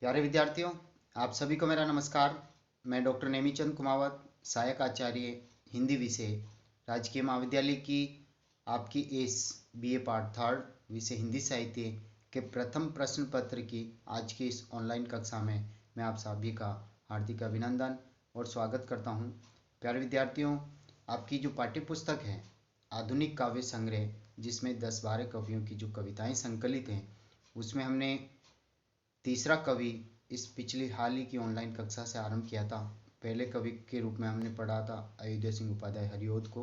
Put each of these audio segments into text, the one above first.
प्यारे विद्यार्थियों, आप सभी को मेरा नमस्कार। मैं डॉक्टर नेमीचंद कुमावत, सहायक आचार्य हिंदी विषय, राजकीय महाविद्यालय की आपकी इस बीए पार्ट थर्ड विषय हिंदी साहित्य के प्रथम प्रश्न पत्र की आज की इस ऑनलाइन कक्षा में मैं आप सभी का हार्दिक अभिनंदन और स्वागत करता हूं। प्यारे विद्यार्थियों, आपकी जो पाठ्य पुस्तक है आधुनिक काव्य संग्रह, जिसमें 10-12 कवियों की जो कविताएं संकलित हैं, उसमें हमने तीसरा कवि इस पिछली हाल ही की ऑनलाइन कक्षा से आरंभ किया था। पहले कवि के रूप में हमने पढ़ा था अयोध्या सिंह उपाध्याय हरिओद को,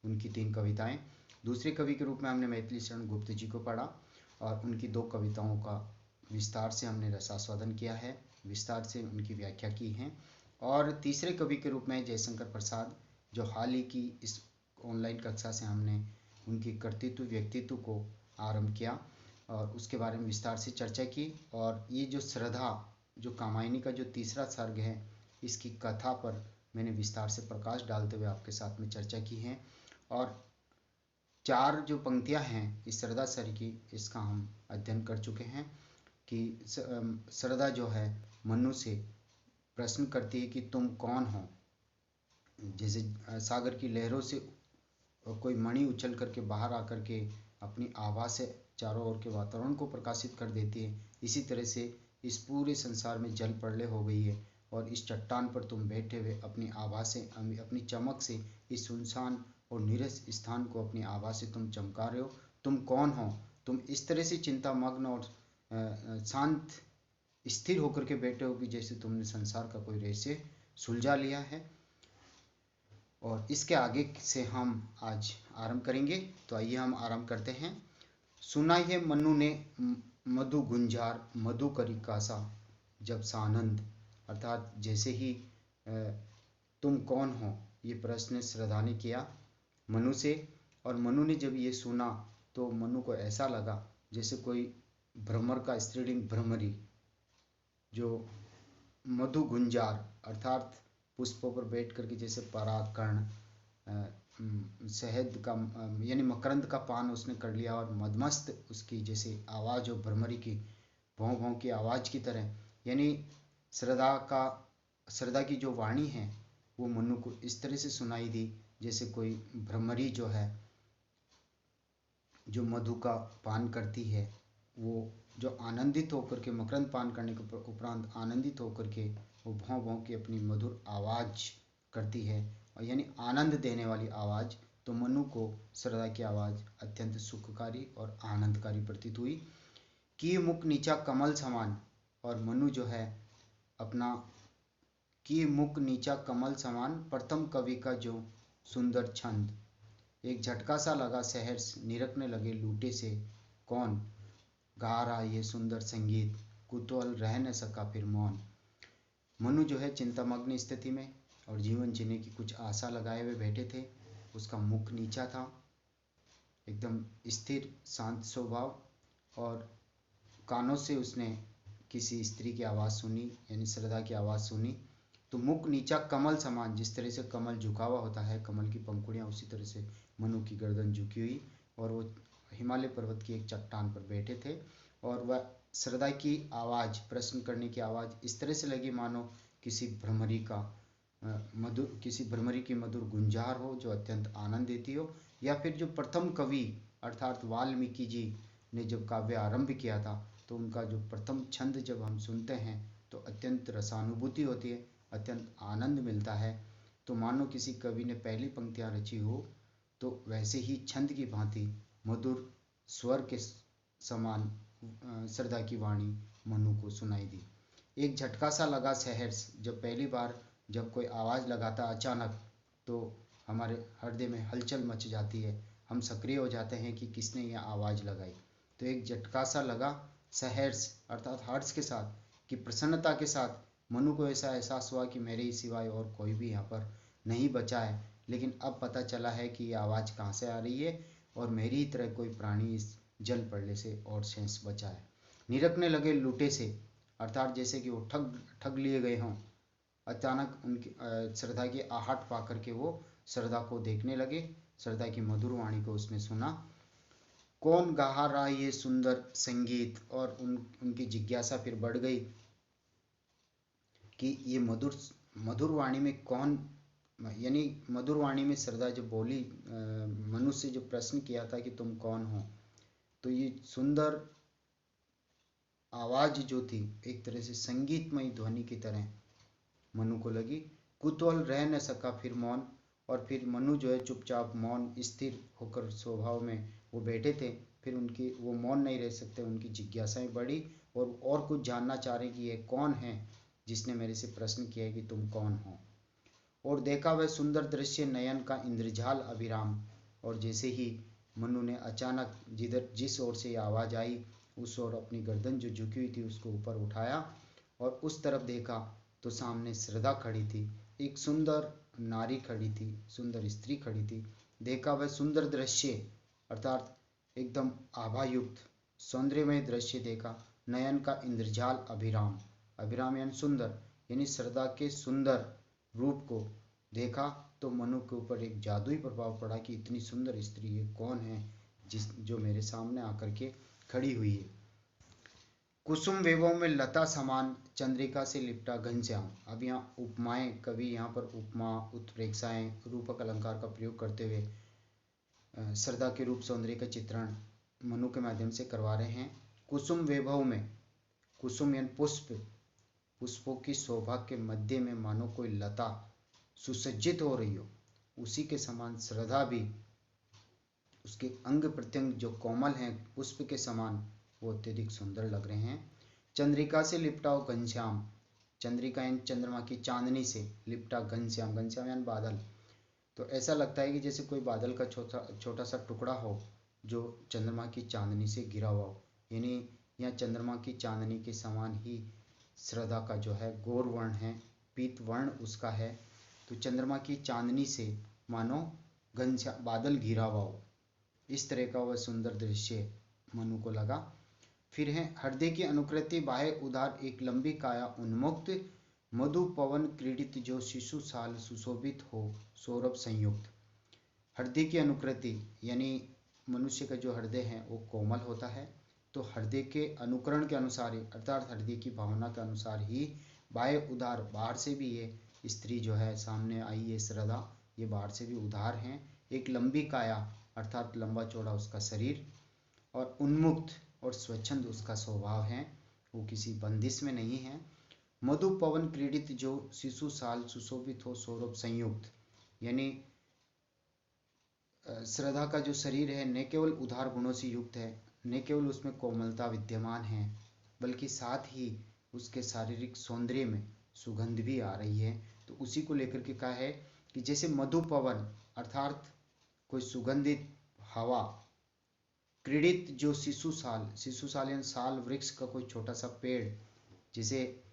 उनकी 3 कविताएं। दूसरे कवि के रूप में हमने मैथिली शरण गुप्त जी को पढ़ा और उनकी 2 कविताओं का विस्तार से हमने रसास्वादन किया है, विस्तार से उनकी व्याख्या की है। और तीसरे कवि के रूप में जयशंकर प्रसाद, जो हाल ही की इस ऑनलाइन कक्षा से हमने उनकी कर्तृत्व व्यक्तित्व को आरंभ किया और उसके बारे में विस्तार से चर्चा की। और ये जो श्रद्धा, जो कामायनी का जो तीसरा सर्ग है, इसकी कथा पर मैंने विस्तार से प्रकाश डालते हुए आपके साथ में चर्चा की है। और 4 जो पंक्तियां हैं इस श्रद्धा सर की, इसका हम अध्ययन कर चुके हैं कि श्रद्धा जो है मनु से प्रश्न करती है कि तुम कौन हो। जैसे सागर की लहरों से कोई मणि उछल करके बाहर आकर के अपनी आभा से चारों ओर के वातावरण को प्रकाशित कर देती है, इसी तरह से इस पूरे संसार में जल प्रलय हो गई है और इस चट्टान पर तुम बैठे हुए अपनी आभा से, अपनी चमक से इस सुनसान और नीरस स्थान को अपनी आभा से तुम चमका रहे हो। तुम कौन हो? तुम इस तरह से चिंतामग्न और शांत स्थिर होकर के बैठे हो कि जैसे तुमने संसार का कोई रहस्य सुलझा लिया है। और इसके आगे से हम आज आरंभ करेंगे, तो आइए हम आरंभ करते हैं। सुनाई है मनु ने मधु गुंजार मधु करी कासा जब सानंद, अर्थात जैसे ही तुम कौन हो ये प्रश्न श्रद्धा ने किया मनु से, और मनु ने जब ये सुना तो मनु को ऐसा लगा जैसे कोई भ्रमर का स्त्रीलिंग भ्रमरी, जो मधु गुंजार अर्थात पुष्पों पर बैठ करके जैसे परागकण शहद का यानी मकरंद का पान उसने कर लिया और मदमस्त उसकी जैसे आवाज़ हो भ्रमरी की, भौं भौं की आवाज़ की तरह, यानी श्रद्धा की जो वाणी है वो मनु को इस तरह से सुनाई दी जैसे कोई भ्रमरी जो है, जो मधु का पान करती है, वो जो आनंदित होकर के मकरंद पान करने के उपरांत आनंदित होकर के वो भौं भौं की अपनी मधुर आवाज़ करती है, और यानी आनंद देने वाली आवाज़। तो मनु को श्रद्धा की आवाज़ अत्यंत सुखकारी और आनंदकारी प्रतीत हुई। की मुख नीचा कमल समान, और मनु जो है अपना की मुख नीचा कमल समान प्रथम कवि का जो सुंदर छंद, एक झटका सा लगा शहर निरखने लगे लूटे से, कौन गा रहा ये सुंदर संगीत, कुतूहल रह न सका फिर मौन। मनु जो है चिंतामग्न स्थिति में और जीवन जीने की कुछ आशा लगाए हुए बैठे थे। उसका मुख नीचा था, एकदम स्थिर शांत स्वभाव, और कानों से उसने किसी स्त्री की आवाज़ सुनी, यानी श्रद्धा की आवाज़ सुनी। तो मुख नीचा कमल समान, जिस तरह से कमल झुका हुआ होता है, कमल की पंखुड़ियाँ, उसी तरह से मनु की गर्दन झुकी हुई, और वो हिमालय पर्वत की एक चट्टान पर बैठे थे। और वह श्रद्धा की आवाज़, प्रश्न करने की आवाज़ इस तरह से लगी मानो किसी भ्रमरी का किसी भ्रमरी की मधुर गुंजार हो जो अत्यंत आनंद देती हो, या फिर जो प्रथम कवि अर्थात वाल्मीकि जी ने जब काव्य आरंभ किया था तो उनका जो प्रथम छंद जब हम सुनते हैं तो अत्यंत रसानुभूति होती है, अत्यंत आनंद मिलता है। तो मानो किसी कवि ने पहली पंक्तियाँ रची हो, तो वैसे ही छंद की भांति मधुर स्वर के समान श्रद्धा की वाणी मनु को सुनाई दी। एक झटका सा लगा शहर, जब पहली बार जब कोई आवाज़ लगाता अचानक, तो हमारे हृदय में हलचल मच जाती है, हम सक्रिय हो जाते हैं कि किसने यह आवाज़ लगाई। तो एक झटका सा लगा सहर्ष अर्थात हर्ष के साथ, कि प्रसन्नता के साथ मनु को ऐसा एहसास हुआ कि मेरे ही सिवाय और कोई भी यहाँ पर नहीं बचा है। लेकिन अब पता चला है कि ये आवाज़ कहाँ से आ रही है, और मेरी ही तरह कोई प्राणी इस जल पड़ने से और शेष बचा है। निरखने लगे लूटे से, अर्थात जैसे कि वो ठग लिए गए हों। अचानक उनकी श्रद्धा की आहट पा करके वो श्रद्धा को देखने लगे, श्रद्धा की मधुर वाणी को उसने सुना। कौन गा रहा ये सुंदर संगीत, और उनकी जिज्ञासा फिर बढ़ गई कि ये मधुर मधुर वाणी में कौन, यानी मधुर वाणी में श्रद्धा जो बोली, मनुष्य से जो प्रश्न किया था कि तुम कौन हो, तो ये सुंदर आवाज जो थी एक तरह से संगीतमय ध्वनि की तरह मनु को लगी। कुतूहल रह न सका फिर मौन, और फिर मनु जो है चुपचाप मौन स्थिर होकर स्वभाव में वो बैठे थे। फिर उनकी वो मौन नहीं रह सकते, उनकी जिज्ञासाएं बढ़ी और कुछ जानना चाह रहे कि ये कौन है जिसने मेरे से प्रश्न किया है कि तुम कौन हो। और देखा वह सुंदर दृश्य नयन का इंद्रजाल अभिराम, और जैसे ही मनु ने अचानक जिस ओर से आवाज आई उस ओर अपनी गर्दन जो झुकी हुई थी उसको ऊपर उठाया और उस तरफ देखा तो सामने श्रद्धा खड़ी थी, एक सुंदर नारी खड़ी थी, सुंदर स्त्री खड़ी थी। देखा वह सुंदर दृश्य अर्थात एकदम आभायुक्त सौंदर्यमय दृश्य देखा, नयन का इंद्रजाल अभिराम, अभिराम यानी सुंदर, यानी श्रद्धा के सुंदर रूप को देखा तो मनु के ऊपर एक जादुई प्रभाव पड़ा कि इतनी सुंदर स्त्री ये कौन है जो मेरे सामने आकर के खड़ी हुई है। कुसुम वैभव में लता समान चंद्रिका से लिपटा घनश्याम। अब यहाँ उपमाएं, कवि यहाँ पर उपमा उत्प्रेक्षाएं रूपक अलंकार का प्रयोग करते हुए श्रद्धा के रूप सौंदर्य का चित्रण मनु के माध्यम से करवा रहे हैं। कुसुम वैभव में, कुसुम यानी पुष्प, पुष्पों की शोभा के मध्य में मानो कोई लता सुसज्जित हो रही हो, उसी के समान श्रद्धा भी, उसके अंग प्रत्यंग जो कोमल हैं पुष्प के समान वो अत्यधिक सुंदर लग रहे हैं। चंद्रिका से लिपटा हो घनश्याम, चंद्रिका यानी चंद्रमा की चांदनी से लिपटा घनश्याम, घनश्याम यानी बादल, तो ऐसा लगता है कि जैसे कोई बादल का छोटा छोटा सा टुकड़ा हो जो चंद्रमा की चांदनी से घिरा हुआ हो, यानी यहाँ चंद्रमा की चांदनी के समान ही श्रद्धा का जो है गौर वर्ण है, पीत वर्ण उसका है, तो चंद्रमा की चांदनी से मानो घनश्याम बादल घिरा हुआ हो, इस तरह का वह सुंदर दृश्य मनु को लगा। फिर है हृदय की अनुकृति बाह्य उदार एक लंबी काया उन्मुक्त, मधु पवन क्रीडित जो शिशु साल सुशोभित हो सौरभ संयुक्त। हृदय की अनुकृति यानी मनुष्य का जो हृदय है वो कोमल होता है, तो हृदय के अनुकरण के अनुसार ही अर्थात हृदय की भावना के अनुसार ही बाह्य उदार, बाहर से भी ये स्त्री जो है सामने आई है श्रद्धा, ये बाहर से भी उदार हैं, एक लंबी काया अर्थात लंबा चौड़ा उसका शरीर, और उन्मुक्त और स्वच्छंद उसका स्वभाव है, वो किसी बंदिश में नहीं है। मधु पवन क्रीडित जो शिशु साल सुशोभित हो सौरभ संयुक्त, यानी श्रद्धा का जो शरीर है न केवल उदार गुणों से युक्त है, न केवल उसमें कोमलता विद्यमान है, बल्कि साथ ही उसके शारीरिक सौंदर्य में सुगंध भी आ रही है। तो उसी को लेकर के कहा है कि जैसे मधु पवन अर्थात कोई सुगंधित हवा, क्रीडित जो शिशु साल, शिशु साल यानी साल वृक्ष का कोई छोटा सा पेड़, जिसे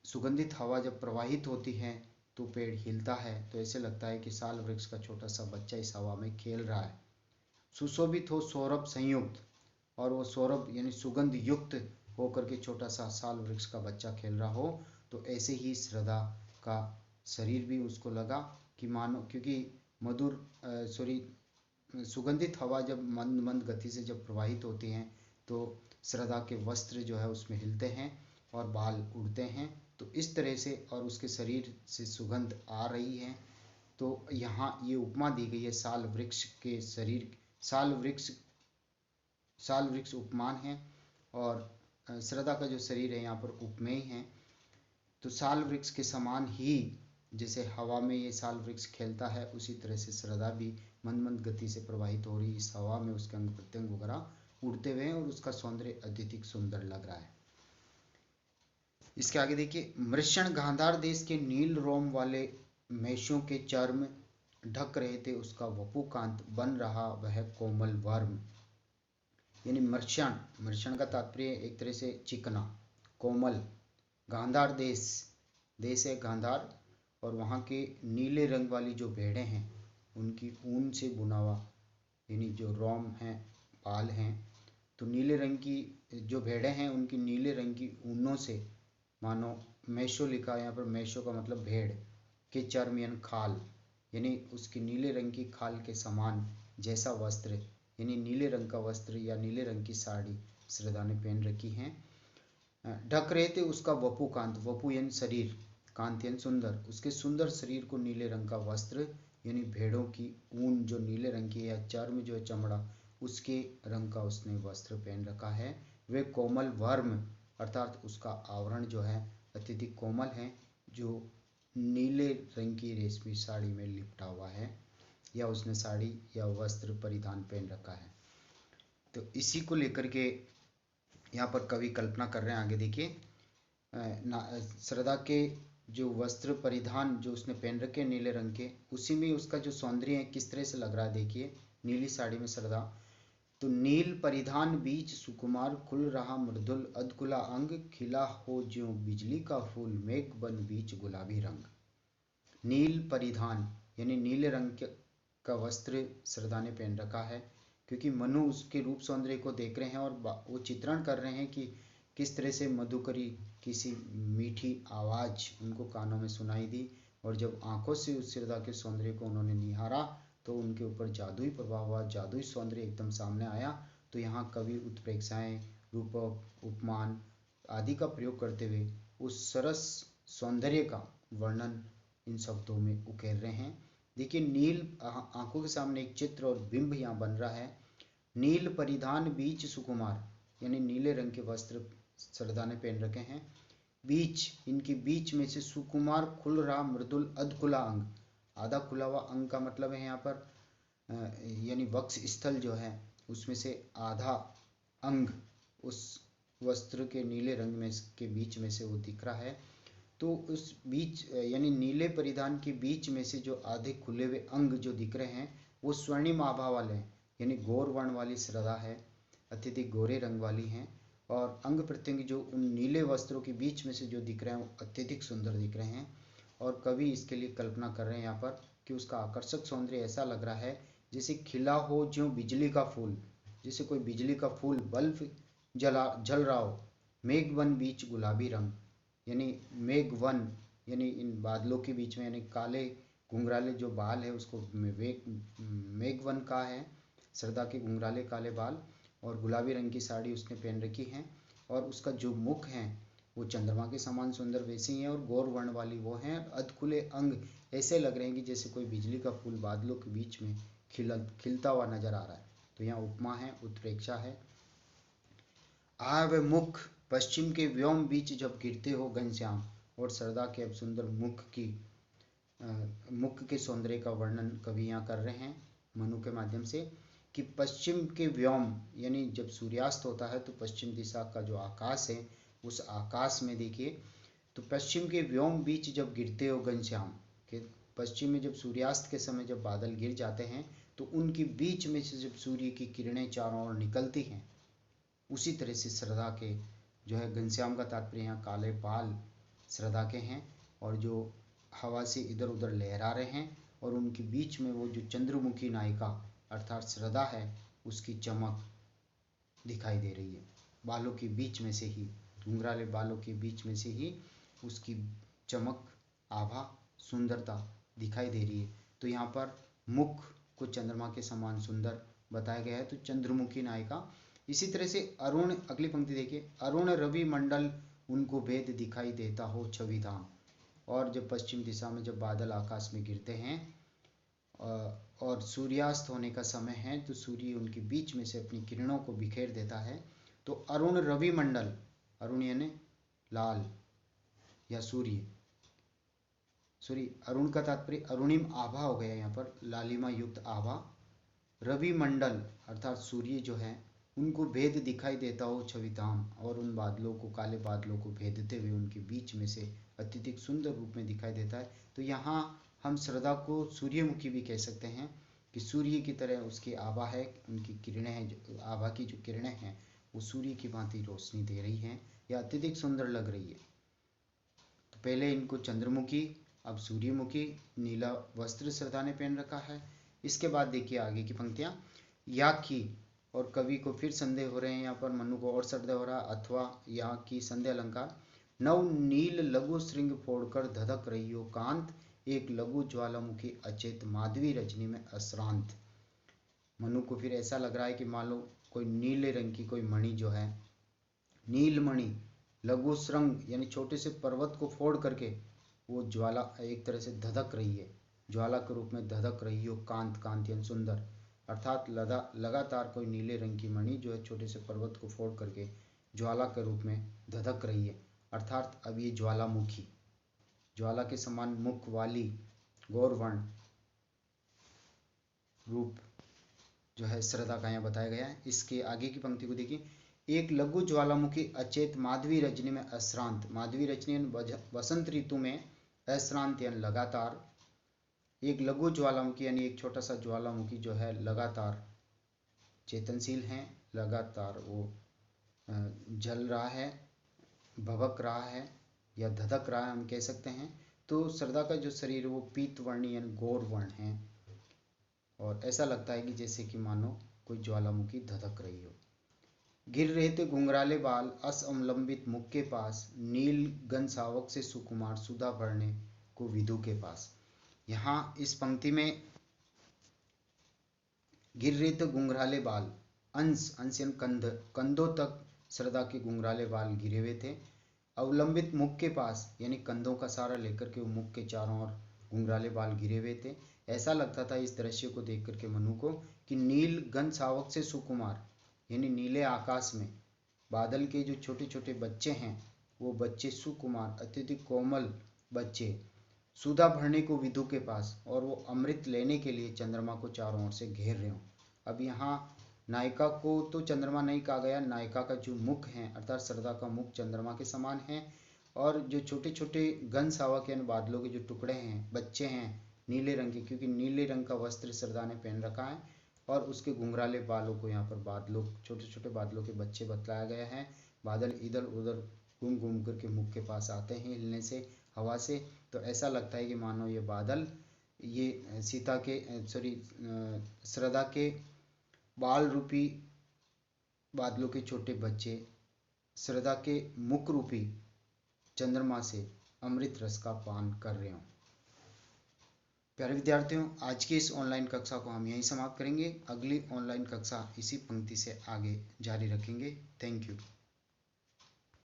सुगंधित हवा जब प्रवाहित होती है तो पेड़ हिलता है, तो ऐसे लगता है कि साल वृक्ष का छोटा सा बच्चा इस हवा में खेल रहा है। सुशोभित हो सौरभ संयुक्त, और वो सौरभ यानी सुगंध युक्त होकर के छोटा सा साल वृक्ष का बच्चा खेल रहा हो, तो ऐसे ही श्रद्धा का शरीर भी उसको लगा कि मानो, क्योंकि मधुर सुगंधित हवा जब मंद मंद गति से जब प्रवाहित होती हैं तो श्रद्धा के वस्त्र जो है उसमें हिलते हैं और बाल उड़ते हैं, तो इस तरह से, और उसके शरीर से सुगंध आ रही है। तो यहाँ ये उपमा दी गई है साल वृक्ष के शरीर, साल वृक्ष उपमान है और श्रद्धा का जो शरीर है यहाँ पर उपमेय है। तो साल वृक्ष के समान ही जैसे हवा में ये साल वृक्ष खेलता है, उसी तरह से श्रद्धा भी मंद मंद गति से प्रवाहित हो रही इस हवा में, उसके अंग प्रत्यंग वगैरह उड़ते हुए हैं और उसका सौंदर्य अत्यधिक सुंदर लग रहा है। इसके आगे देखिए, मृषण गांधार देश के नील रोम वाले मेषों के चर्म ढक रहे थे उसका वपुकांत बन रहा वह कोमल वर्म, यानी मृषण, मृषण का तात्पर्य एक तरह से चिकना, कोमल, गांधार देश, देश है गांधार, और वहाँ के नीले रंग वाली जो भेड़ें हैं उनकी ऊन से बुना हुआ, यानी जो रोम हैं, बाल हैं, तो नीले रंग की जो भेड़ें हैं उनकी नीले रंग की ऊनों से मानो, मेषो लिखा यहाँ पर, मेषो का मतलब भेड़, के चर्म यानी खाल, यानी उसकी नीले रंग की खाल के समान जैसा वस्त्र, यानी नीले रंग का वस्त्र या नीले रंग की साड़ी श्रद्धा ने पहन रखी है। ढक रहे थे उसका वपु कांत, वपु यानी शरीर, कांत यानी सुंदर, उसके सुंदर शरीर को नीले रंग का वस्त्र यानी भेड़ों की ऊन जो नीले रंग की है, चर्म जो है चमड़ा उसके रंग का उसने वस्त्र पहन रखा है। वे कोमल वर्म अर्थात उसका आवरण जो है अत्यधिक कोमल है, जो नीले रंग की रेशमी साड़ी में लिपटा हुआ है, या उसने साड़ी या वस्त्र परिधान पहन रखा है। तो इसी को लेकर के यहाँ पर कवि कल्पना कर रहे हैं। आगे देखिए, श्रद्धा के जो वस्त्र परिधान जो उसने पहन रखे नीले रंग के, उसी में उसका जो सौंदर्य है किस तरह से लग रहा है। देखिए नीली साड़ी में श्रद्धा, तो नील परिधान बीच सुकुमार खुल रहा मृदुल अधकुला अंग, खिला हो ज्यों बिजली का फूल मेघ बन बीच गुलाबी रंग। नील परिधान यानी नीले रंग का वस्त्र श्रद्धा ने पहन रखा है, क्योंकि मनु उसके रूप सौंदर्य को देख रहे हैं और वो चित्रण कर रहे हैं कि किस तरह से मधुकरी किसी मीठी आवाज उनको कानों में सुनाई दी, और जब आंखों से उस श्रद्धा के सौंदर्य को उन्होंने निहारा तो उनके ऊपर जादुई प्रभाव हुआ, जादुई सौंदर्य एकदम सामने आया। तो यहाँ कवि उत्प्रेक्षाएं, रूपक, उपमान आदि का प्रयोग करते हुए उस सरस सौंदर्य का वर्णन इन शब्दों में उकेर रहे हैं। देखिए नील आंखों के सामने एक चित्र और बिंब यहाँ बन रहा है। नील परिधान बीच सुकुमार यानी नीले रंग के वस्त्र श्रद्धा ने पहन रखे हैं, बीच इनके बीच में से सुकुमार खुल रहा मृदुल अधखुला अंग, आधा खुला हुआ अंग का मतलब है यहाँ पर यानी वक्ष स्थल जो है उसमें से आधा अंग उस वस्त्र के नीले रंग में के बीच में से वो दिख रहा है। तो उस बीच यानी नीले परिधान के बीच में से जो आधे खुले हुए अंग जो दिख रहे हैं वो स्वर्णिम आभा वाले हैं, यानी गौर वर्ण वाली श्रद्धा है, अत्यधिक गोरे रंग वाली हैं, और अंग प्रत्यंग जो उन नीले वस्त्रों के बीच में से जो दिख रहे हैं वो अत्यधिक सुंदर दिख रहे हैं। और कवि इसके लिए कल्पना कर रहे हैं यहाँ पर कि उसका आकर्षक सौंदर्य ऐसा लग रहा है जैसे खिला हो ज्यों बिजली का फूल, जैसे कोई बिजली का फूल बल्ब जल रहा हो, मेघ वन बीच गुलाबी रंग, यानी मेघ वन यानी इन बादलों के बीच में, यानी काले घुंघराले जो बाल है उसको मेघ वन का है, श्रद्धा के घुंघराले काले बाल, और गुलाबी रंग की साड़ी उसने पहन रखी है, और उसका जो मुख है वो चंद्रमा के समान सुंदर वैसे ही है, और गौर वर्ण वाली वो हैं, अधखुले अंग ऐसे लग रहे हैं कि जैसे कोई बिजली का फूल बादलों के बीच में खिलता हुआ नजर आ रहा है। तो यहाँ उपमा है, उत्प्रेक्षा है। आव मुख पश्चिम के व्योम बीच जब गिरते हो घनश्याम, और श्रद्धा के अब सुंदर मुख के सौंदर्य का वर्णन कवि यहाँ कर रहे हैं मनु के माध्यम से, कि पश्चिम के व्योम यानी जब सूर्यास्त होता है तो पश्चिम दिशा का जो आकाश है उस आकाश में देखिए, तो पश्चिम के व्योम बीच जब गिरते हो घनश्याम, के पश्चिम में जब सूर्यास्त के समय जब बादल गिर जाते हैं तो उनके बीच में से जब सूर्य की किरणें चारों ओर निकलती हैं, उसी तरह से श्रद्धा के जो है घनश्याम का तात्पर्य यहाँ काले बाल श्रद्धा के हैं, और जो हवा से इधर उधर लहरा रहे हैं, और उनके बीच में वो जो चंद्रमुखी नायिका अर्थात श्रद्धा है उसकी चमक दिखाई दे रही है। बालों के बीच में से ही, घुंघराले बालों के बीच में से ही उसकी चमक, आभा, सुंदरता दिखाई दे रही है। तो यहाँ पर मुख को चंद्रमा के समान सुंदर बताया गया है, तो चंद्रमुखी नायिका। इसी तरह से अरुण, अगली पंक्ति देखिए, अरुण रवि मंडल उनको भेद दिखाई देता हो छवि धाम, और जब पश्चिम दिशा में जब बादल आकाश में गिरते हैं और सूर्यास्त होने का समय है तो सूर्य उनके बीच में से अपनी किरणों को बिखेर देता है, तो अरुण रवि मंडल, अरुण यानी लाल या सूर्य, सॉरी अरुण का तात्पर्य अरुणिम आभा हो गया यहाँ पर, लालिमा युक्त आभा, रवि मंडल अर्थात सूर्य जो है उनको भेद दिखाई देता हो छविधाम, और उन बादलों को, काले बादलों को भेदते हुए उनके बीच में से अत्यधिक सुंदर रूप में दिखाई देता है। तो यहाँ हम श्रद्धा को सूर्यमुखी भी कह सकते हैं कि सूर्य की तरह उसकी आभा है, उनकी किरणें हैं, आभा की जो किरणें हैं वो सूर्य की भांति रोशनी दे रही हैं या अत्यधिक सुंदर लग रही है। तो पहले इनको चंद्रमुखी, अब सूर्यमुखी नीला वस्त्र श्रद्धा ने पहन रखा है। इसके बाद देखिए आगे की पंक्तियां, या की, और कवि को फिर संदेह हो रहे हैं यहाँ पर, मनु को और संदेह हो रहा, अथवा या की संदेह अलंकार, नव नील लघु श्रृंग फोड़कर धधक रही हो कांत, एक लघु ज्वालामुखी अचेत माधवी रजनी में अश्रांत। मनु को फिर ऐसा लग रहा है कि मान लो कोई नीले रंग की कोई मणि जो है, नीलमणि लघु सुरंग यानी छोटे से पर्वत को फोड़ करके वो ज्वाला एक तरह से धधक रही है, ज्वाला के रूप में धधक रही हो, कांत कांत यानी सुंदर। अर्थात लगातार कोई नीले रंग की मणि जो है छोटे से पर्वत को फोड़ करके ज्वाला के रूप में धधक रही है। अर्थात अब ये ज्वालामुखी, ज्वाला के समान मुख वाली गौरवर्ण रूप जो है श्रद्धा का यहाँ बताया गया है। इसके आगे की पंक्ति को देखिए, एक लघु ज्वालामुखी अचेत माधवी रजनी में अश्रांत, माधवी रजनी वसंत ऋतु में अश्रांत यानी लगातार, एक लघु ज्वालामुखी यानी एक छोटा सा ज्वालामुखी जो है लगातार चेतनशील है, लगातार वो जल रहा है, भभक रहा है या धधक रहा है हम कह सकते हैं। तो श्रद्धा का जो शरीर वो पीत वर्ण यानी गौर वर्ण है और ऐसा लगता है कि जैसे कि मानो कोई ज्वालामुखी धधक रही हो। गिर रहे थे घुंघराले बाल अस अवलंबित मुख के पास, नील गन सावक से सुकुमार सुधा भरने को विधु के पास। यहाँ इस पंक्ति में गिर रहे थे घुंघराले बाल, अंश अंश कंध, कंधों तक श्रद्धा के घुंघराले बाल गिरे हुए थे। अवलंबित मुख के पास यानी कंधों का सहारा लेकर के वो मुख के चारों ओर घुंघराले बाल गिरे हुए थे। ऐसा लगता था इस दृश्य को देख करके मनु को कि नील गन सावक से सुकुमार यानी नीले आकाश में बादल के जो छोटे छोटे बच्चे हैं वो बच्चे सुकुमार अत्यधिक कोमल बच्चे सुधा भरने को विधु के पास, और वो अमृत लेने के लिए चंद्रमा को चारों ओर से घेर रहे हो। अब यहाँ नायिका को तो चंद्रमा नहीं कहा गया, नायिका का जो मुख है अर्थात श्रद्धा का मुख चंद्रमा के समान है, और जो छोटे छोटे गन सावक यानी बादलों के जो टुकड़े हैं बच्चे हैं नीले रंग के, क्योंकि नीले रंग का वस्त्र श्रद्धा ने पहन रखा है, और उसके घुंघराले बालों को यहाँ पर बादलों छोटे छोटे बादलों के बच्चे बतलाया गया है। बादल इधर उधर घूम घूम करके मुख के पास आते हैं हिलने से हवा से, तो ऐसा लगता है कि मानो ये बादल ये सीता के श्रद्धा के बाल रूपी बादलों के छोटे बच्चे श्रद्धा के मुख रूपी चंद्रमा से अमृत रस का पान कर रहे हों। प्यारे विद्यार्थियों, आज की इस ऑनलाइन कक्षा को हम यहीं समाप्त करेंगे। अगली ऑनलाइन कक्षा इसी पंक्ति से आगे जारी रखेंगे। Thank you.